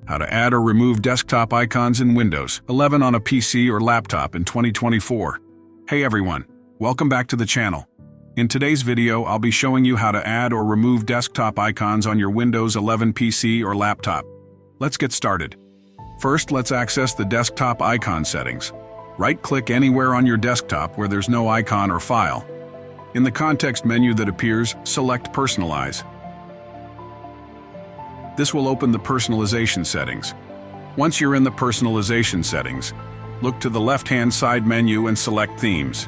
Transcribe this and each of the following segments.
How to add or remove desktop icons in Windows 11 on a PC or laptop in 2024. Hey everyone, welcome back to the channel. In today's video, I'll be showing you how to add or remove desktop icons on your Windows 11 PC or laptop. Let's get started. First, let's access the desktop icon settings. Right-click anywhere on your desktop where there's no icon or file. In the context menu that appears, select Personalize. This will open the personalization settings. Once you're in the personalization settings, look to the left-hand side menu and select Themes.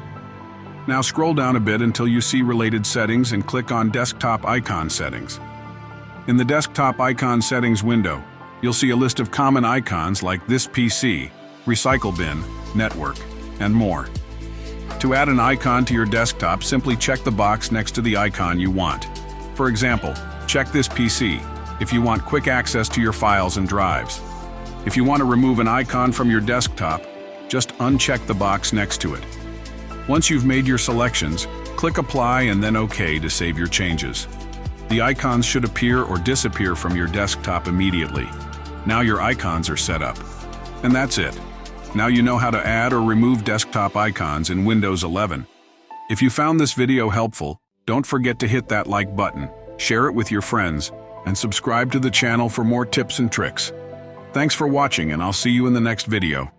Now scroll down a bit until you see Related Settings and click on Desktop Icon Settings. In the Desktop Icon Settings window, you'll see a list of common icons like This PC, Recycle Bin, Network, and more. To add an icon to your desktop, simply check the box next to the icon you want. For example, check This PC if you want quick access to your files and drives. If you want to remove an icon from your desktop, just uncheck the box next to it. Once you've made your selections, click Apply and then OK to save your changes. The icons should appear or disappear from your desktop immediately. Now your icons are set up. And that's it. Now you know how to add or remove desktop icons in Windows 11. If you found this video helpful, don't forget to hit that like button, share it with your friends, and subscribe to the channel for more tips and tricks. Thanks for watching, and I'll see you in the next video.